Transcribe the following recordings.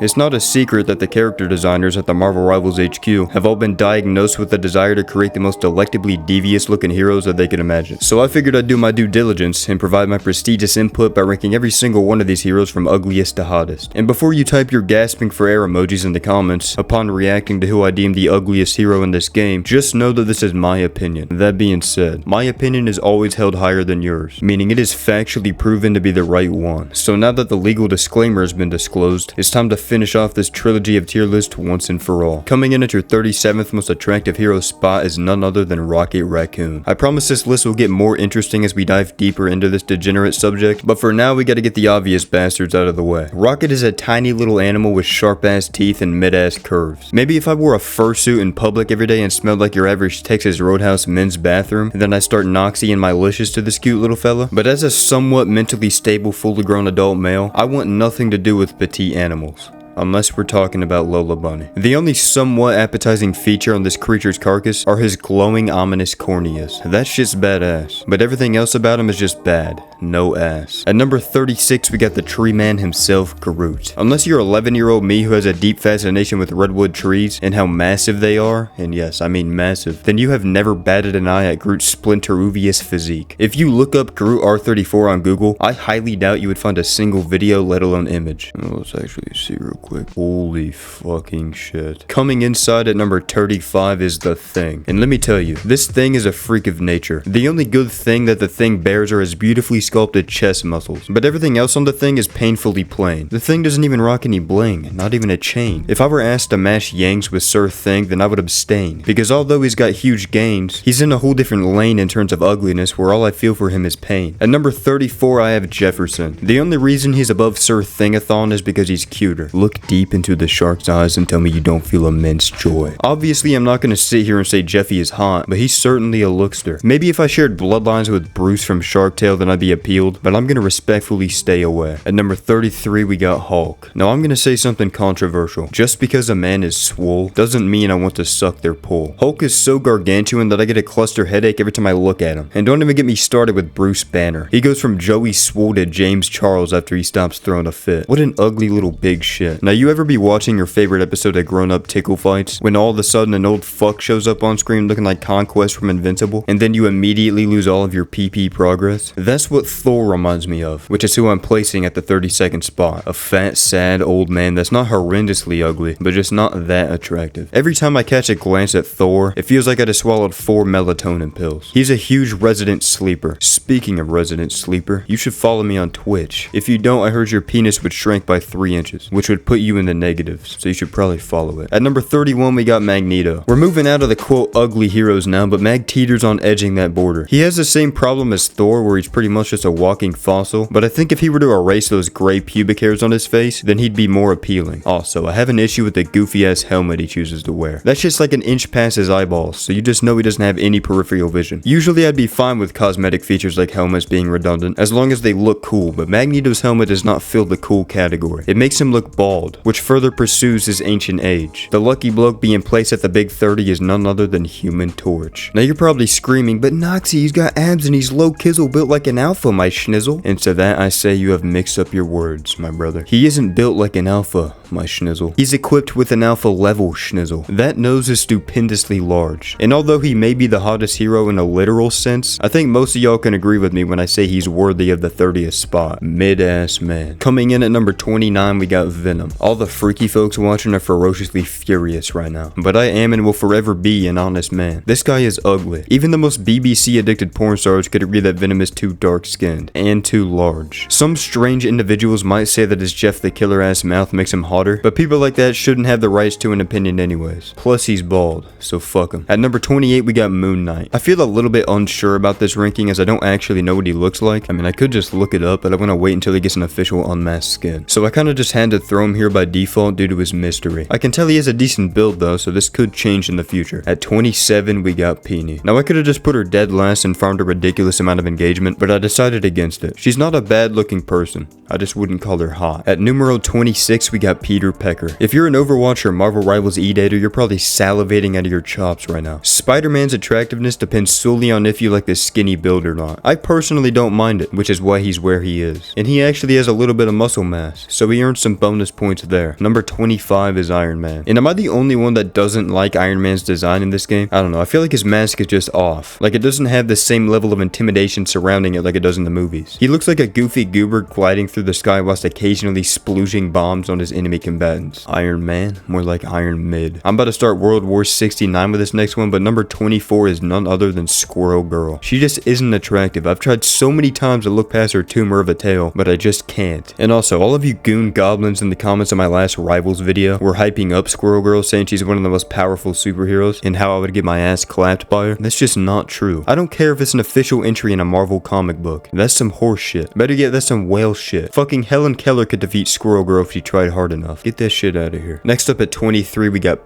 It's not a secret that the character designers at the Marvel Rivals HQ have all been diagnosed with the desire to create the most delectably devious looking heroes that they could imagine. So I figured I'd do my due diligence and provide my prestigious input by ranking every single one of these heroes from ugliest to hottest. And before you type your gasping for air emojis in the comments upon reacting to who I deem the ugliest hero in this game, just know that this is my opinion. That being said, my opinion is always held higher than yours, meaning it is factually proven to be the right one. So now that the legal disclaimer has been disclosed, it's time to finish off this trilogy of tier list once and for all. Coming in at your 37th most attractive hero spot is none other than Rocket Raccoon. I promise this list will get more interesting as we dive deeper into this degenerate subject, but for now we gotta get the obvious bastards out of the way. Rocket is a tiny little animal with sharp ass teeth and mid ass curves. Maybe if I wore a fursuit in public every day and smelled like your average Texas Roadhouse men's bathroom, then I start Noxy and my licious to this cute little fella. But as a somewhat mentally stable, fully grown adult male, I want nothing to do with petite animals. Unless we're talking about Lola Bunny. The only somewhat appetizing feature on this creature's carcass are his glowing, ominous corneas. That shit's badass. But everything else about him is just bad. No ass. At number 36, we got the tree man himself, Groot. Unless you're 11-year-old me who has a deep fascination with redwood trees and how massive they are, and yes, I mean massive, then you have never batted an eye at Groot's splinteruvious physique. If you look up Groot R34 on Google, I highly doubt you would find a single video, let alone image. Let's actually see real quick. Holy fucking shit. Coming inside at number 35 is the Thing. And let me tell you, this thing is a freak of nature. The only good thing that the Thing bears are his beautifully sculpted chest muscles, but everything else on the Thing is painfully plain. The Thing doesn't even rock any bling, not even a chain. If I were asked to mash Yanks with Sir Thing, then I would abstain, because although he's got huge gains, he's in a whole different lane in terms of ugliness where all I feel for him is pain. At number 34 I have Jefferson. The only reason he's above Sir Thingathon is because he's cuter. Look deep into the shark's eyes and tell me you don't feel immense joy. Obviously, I'm not gonna sit here and say Jeffy is hot, but he's certainly a lookster. Maybe if I shared bloodlines with Bruce from Shark Tale, then I'd be appealed, but I'm gonna respectfully stay away. At number 33, we got Hulk. Now, I'm gonna say something controversial. Just because a man is swole doesn't mean I want to suck their pull. Hulk is so gargantuan that I get a cluster headache every time I look at him. And don't even get me started with Bruce Banner. He goes from Joey Swole to James Charles after he stops throwing a fit. What an ugly little big shit. Now, you ever be watching your favorite episode of Grown Up Tickle Fights when all of a sudden an old fuck shows up on screen looking like Conquest from Invincible, and then you immediately lose all of your PP progress? That's what Thor reminds me of, which is who I'm placing at the 32nd spot. A fat, sad old man that's not horrendously ugly, but just not that attractive. Every time I catch a glance at Thor, it feels like I just swallowed 4 melatonin pills. He's a huge resident sleeper. Speaking of resident sleeper, you should follow me on Twitch. If you don't, I heard your penis would shrink by 3 inches, which would put you in the negatives, so you should probably follow it. At number 31, we got Magneto. We're moving out of the quote ugly heroes now, but Mag teeters on edging that border. He has the same problem as Thor, where he's pretty much just a walking fossil, but I think if he were to erase those gray pubic hairs on his face, then he'd be more appealing. Also, I have an issue with the goofy ass helmet he chooses to wear. That's just like an inch past his eyeballs, so you just know he doesn't have any peripheral vision. Usually I'd be fine with cosmetic features like helmets being redundant, as long as they look cool, but Magneto's helmet does not fill the cool category. It makes him look bald, which further pursues his ancient age. The lucky bloke being placed at the big 30 is none other than Human Torch. Now you're probably screaming, but Noxy, he's got abs and he's low kizzle built like an alpha, my schnizzle. And to that I say you have mixed up your words, my brother. He isn't built like an alpha, my schnizzle. He's equipped with an alpha level schnizzle. That nose is stupendously large. And although he may be the hottest hero in a literal sense, I think most of y'all can agree with me when I say he's worthy of the 30th spot. Mid-ass man. Coming in at number 29, we got Venom. All the freaky folks watching are ferociously furious right now, but I am and will forever be an honest man. This guy is ugly. Even the most BBC addicted porn stars could agree that Venom is too dark skinned and too large. Some strange individuals might say that his Jeff the Killer ass mouth makes him hotter, but people like that shouldn't have the rights to an opinion anyways. Plus he's bald, so fuck him. At number 28 we got Moon Knight. I feel a little bit unsure about this ranking as I don't actually know what he looks like. I mean, I could just look it up, but I want to wait until he gets an official unmasked skin. So I kinda just had to throw him here by default due to his mystery. I can tell he has a decent build though, so this could change in the future. At 27 we got Peony. Now I could've just put her dead last and farmed a ridiculous amount of engagement, but I decided decided against it. She's not a bad looking person. I just wouldn't call her hot. At numero 26, we got Peter Pecker. If you're an Overwatch or Marvel Rivals E-Dater, you're probably salivating out of your chops right now. Spider-Man's attractiveness depends solely on if you like the skinny build or not. I personally don't mind it, which is why he's where he is. And he actually has a little bit of muscle mass, so he earns some bonus points there. Number 25 is Iron Man. And am I the only one that doesn't like Iron Man's design in this game? I don't know, I feel like his mask is just off. Like it doesn't have the same level of intimidation surrounding it like it does in the movies. He looks like a goofy goober gliding through the sky whilst occasionally splooging bombs on his enemy combatants. Iron Man? More like Iron Mid. I'm about to start World War 69 with this next one, but number 24 is none other than Squirrel Girl. She just isn't attractive. I've tried so many times to look past her tumor of a tail, but I just can't. And also, all of you goon goblins in the comments of my last Rivals video were hyping up Squirrel Girl, saying she's one of the most powerful superheroes and how I would get my ass clapped by her. That's just not true. I don't care if it's an official entry in a Marvel comic book. That's some horse shit. Better yet, that's some whale shit. Fucking Helen Keller could defeat Squirrel Girl if she tried hard enough. Get that shit out of here. Next up at 23, we got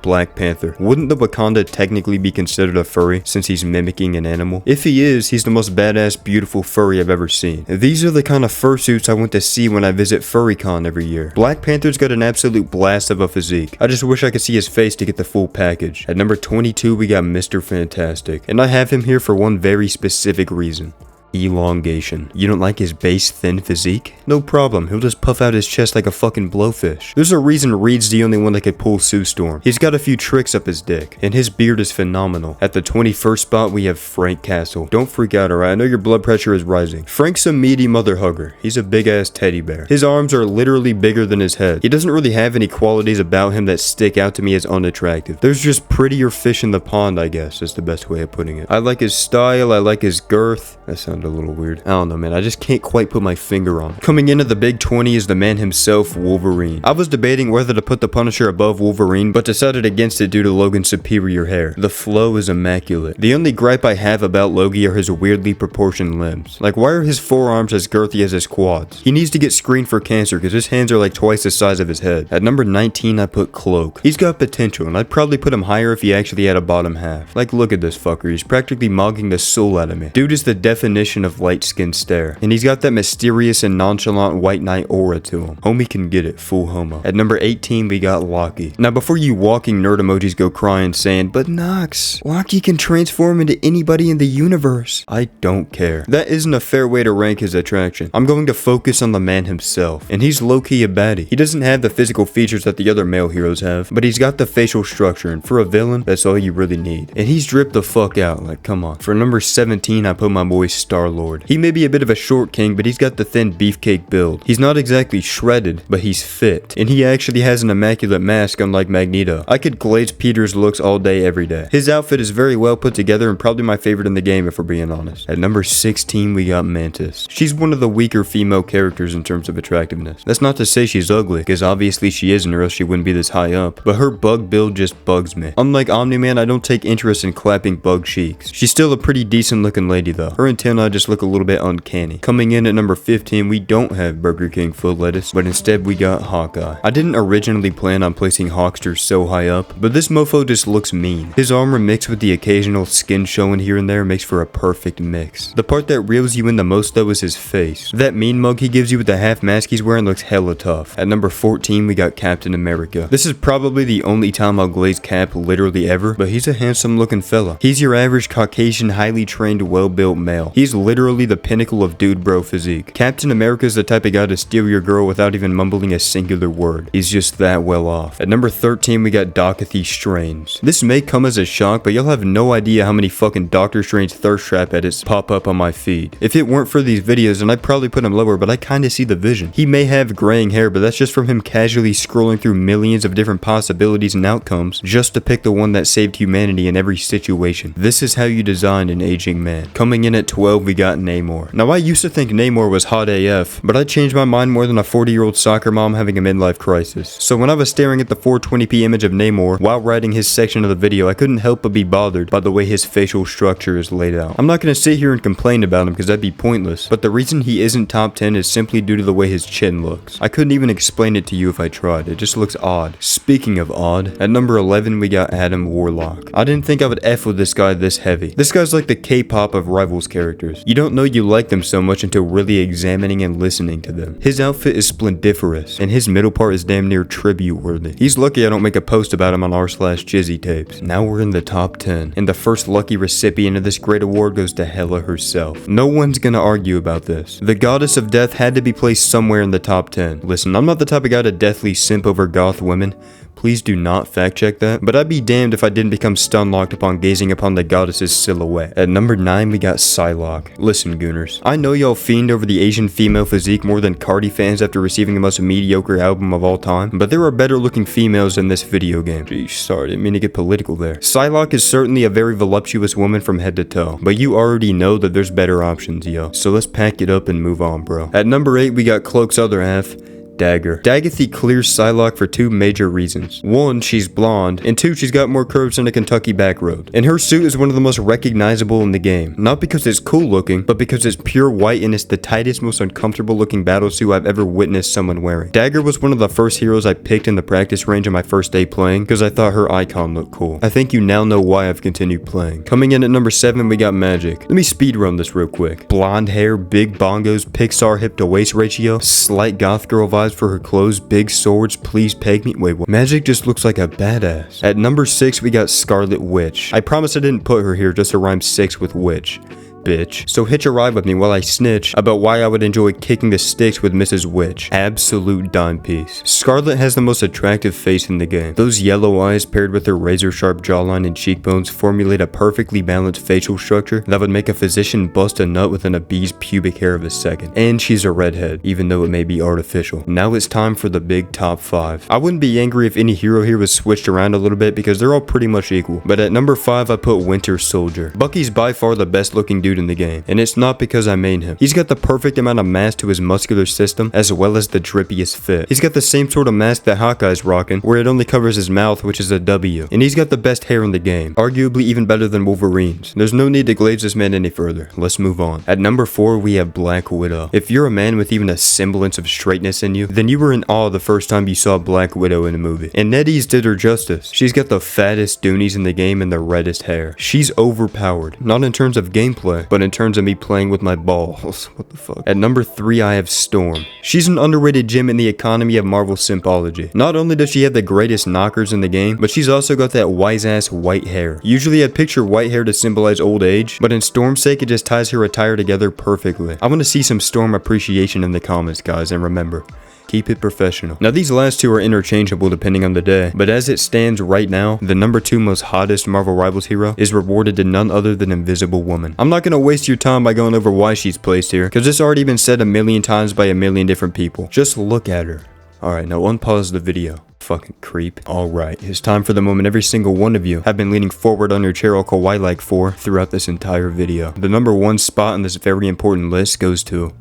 Black Panther. Wouldn't the Wakanda technically be considered a furry since he's mimicking an animal? If he is, he's the most badass, beautiful furry I've ever seen. These are the kind of fursuits I want to see when I visit FurryCon every year. Black Panther's got an absolute blast of a physique. I just wish I could see his face to get the full package. At number 22, we got Mr. Fantastic. And I have him here for one very specific reason. Elongation. You don't like his base thin physique? No problem, he'll just puff out his chest like a fucking blowfish. There's a reason Reed's the only one that could pull Sue Storm. He's got a few tricks up his dick, and his beard is phenomenal. At the 21st spot, we have Frank Castle. Don't freak out, alright? I know your blood pressure is rising. Frank's a meaty mother hugger. He's a big ass teddy bear. His arms are literally bigger than his head. He doesn't really have any qualities about him that stick out to me as unattractive. There's just prettier fish in the pond, I guess, is the best way of putting it. I like his style, I like his girth. That sounded a little weird. I don't know, man. I just can't quite put my finger on it. Coming in at the big 20 is the man himself, Wolverine. I was debating whether to put the Punisher above Wolverine, but decided against it due to Logan's superior hair. The flow is immaculate. The only gripe I have about Logie are his weirdly proportioned limbs. Like, why are his forearms as girthy as his quads? He needs to get screened for cancer because his hands are like twice the size of his head. At number 19, I put Cloak. He's got potential, and I'd probably put him higher if he actually had a bottom half. Like, look at this fucker. He's practically mogging the soul out of me. Dude is the definition of light skin stare, and he's got that mysterious and nonchalant white knight aura to him. Homie can get it, full homo. At number 18, we got Loki. Now, before you walking nerd emojis go crying saying, but Nox, Loki can transform into anybody in the universe. I don't care. That isn't a fair way to rank his attraction. I'm going to focus on the man himself, and he's low-key a baddie. He doesn't have the physical features that the other male heroes have, but he's got the facial structure, and for a villain, that's all you really need. And he's dripped the fuck out, like, come on. For number 17, I put my boy Star-Lord. He may be a bit of a short king, but he's got the thin beefcake build. He's not exactly shredded, but he's fit. And he actually has an immaculate mask, unlike Magneto. I could glaze Peter's looks all day, every day. His outfit is very well put together and probably my favorite in the game, if we're being honest. At number 16, we got Mantis. She's one of the weaker female characters in terms of attractiveness. That's not to say she's ugly, because obviously she isn't, or else she wouldn't be this high up. But her bug build just bugs me. Unlike Omni-Man, I don't take interest in clapping bug cheeks. She's still a pretty decent looking lady though. Her antennae just look a little bit uncanny. Coming in at number 15, we don't have Burger King foot lettuce, but instead we got Hawkeye. I didn't originally plan on placing Hawkster so high up, but this mofo just looks mean. His armor mixed with the occasional skin showing here and there makes for a perfect mix. The part that reels you in the most though is his face. That mean mug he gives you with the half mask he's wearing looks hella tough. At number 14, we got Captain America. This is probably the only time I'll glaze Cap literally ever, but he's a handsome looking fella. He's your average Caucasian, highly trained, well-built male. He's literally the pinnacle of dude bro physique. Captain America's the type of guy to steal your girl without even mumbling a singular word. He's just that well off. At number 13, we got Docothy Strange. This may come as a shock, but you'll have no idea how many fucking Doctor Strange thirst trap edits pop up on my feed. If it weren't for these videos, then I'd probably put him lower, but I kinda see the vision. He may have graying hair, but that's just from him casually scrolling through millions of different possibilities and outcomes just to pick the one that saved humanity in every situation. This is how you designed an aging man. Coming in at 12, we got Namor. Now I used to think Namor was hot AF, but I changed my mind more than a 40-year-old soccer mom having a midlife crisis. So when I was staring at the 420p image of Namor while writing his section of the video, I couldn't help but be bothered by the way his facial structure is laid out. I'm not gonna sit here and complain about him because that'd be pointless, but the reason he isn't top 10 is simply due to the way his chin looks. I couldn't even explain it to you if I tried. It just looks odd. Speaking of odd, at number 11 we got Adam Warlock. I didn't think I would F with this guy this heavy. This guy's like the K-pop of Rivals characters. is. You don't know you like them so much until really examining and listening to them. His outfit is splendiferous, and his middle part is damn near tribute worthy. He's lucky I don't make a post about him on r/Jizzy tapes. Now we're in the top 10, and the first lucky recipient of this great award goes to Hella herself. No one's gonna argue about this. The goddess of death had to be placed somewhere in the top 10. Listen, I'm not the type of guy to deathly simp over goth women. Please do not fact check that, but I'd be damned if I didn't become stun locked upon gazing upon the goddess's silhouette. At number 9 we got Psylocke. Listen gooners, I know y'all fiend over the Asian female physique more than Cardi fans after receiving the most mediocre album of all time, but there are better looking females in this video game. Geez, sorry, didn't mean to get political there. Psylocke is certainly a very voluptuous woman from head to toe, but you already know that there's better options, yo. So let's pack it up and move on, bro. At number 8 we got Cloak's other half, Dagger. Dagathy clears Psylocke for 2 major reasons. 1, she's blonde, and 2, she's got more curves than a Kentucky back road. And her suit is one of the most recognizable in the game. Not because it's cool looking, but because it's pure white and it's the tightest, most uncomfortable looking battle suit I've ever witnessed someone wearing. Dagger was one of the first heroes I picked in the practice range on my first day playing, because I thought her icon looked cool. I think you now know why I've continued playing. Coming in at number 7 we got Magic. Let me speedrun this real quick. Blonde hair, big bongos, Pixar hip to waist ratio, slight goth girl vibes for her clothes, big swords, please peg me. Wait, what? Magic just looks like a badass. At number 6 we got Scarlet Witch. I promise I didn't put her here just to rhyme 6 with witch. Bitch. So hitch a ride with me while I snitch about why I would enjoy kicking the sticks with Mrs. Witch. Absolute dime piece. Scarlet has the most attractive face in the game. Those yellow eyes paired with her razor sharp jawline and cheekbones formulate a perfectly balanced facial structure that would make a physician bust a nut within a bee's pubic hair of a second. And she's a redhead, even though it may be artificial. Now it's time for the big top 5. I wouldn't be angry if any hero here was switched around a little bit because they're all pretty much equal. But at number 5 I put Winter Soldier. Bucky's by far the best looking dude in the game, and it's not because I made him. He's got the perfect amount of mass to his muscular system, as well as the drippiest fit. He's got the same sort of mask that Hawkeye's rocking, where it only covers his mouth, which is a W. And he's got the best hair in the game, arguably even better than Wolverine's. There's no need to glaze this man any further. Let's move on. At number 4 we have Black Widow. If you're a man with even a semblance of straightness in you, then you were in awe the first time you saw Black Widow in a movie. And NetEase did her justice. She's got the fattest doonies in the game and the reddest hair. She's overpowered, not in terms of gameplay, but in terms of me playing with my balls. What the fuck? At number 3 I have Storm. She's an underrated gem in the economy of Marvel simpology. Not only does she have the greatest knockers in the game, but she's also got that wise ass white hair. Usually I'd picture white hair to symbolize old age, but in Storm's sake it just ties her attire together perfectly. I want to see some Storm appreciation in the comments, guys, and remember, keep it professional. Now these last 2 are interchangeable depending on the day, but as it stands right now, the number 2 most hottest Marvel Rivals hero is rewarded to none other than Invisible Woman. I'm not gonna waste your time by going over why she's placed here, because it's already been said a million times by a million different people. Just look at her. Alright, now unpause the video. Fucking creep. Alright, it's time for the moment every single one of you have been leaning forward on your chair all kawaii-like for throughout this entire video. The number 1 spot on this very important list goes to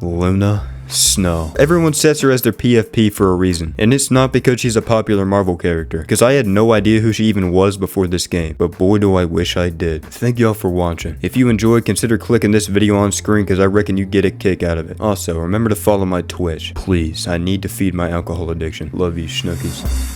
Luna Snow. Everyone sets her as their PFP for a reason, and it's not because she's a popular Marvel character, because I had no idea who she even was before this game, but boy do I wish I did. Thank y'all for watching. If you enjoyed, consider clicking this video on screen because I reckon you get a kick out of it. Also, remember to follow my Twitch. Please, I need to feed my alcohol addiction. Love you, Schnookies.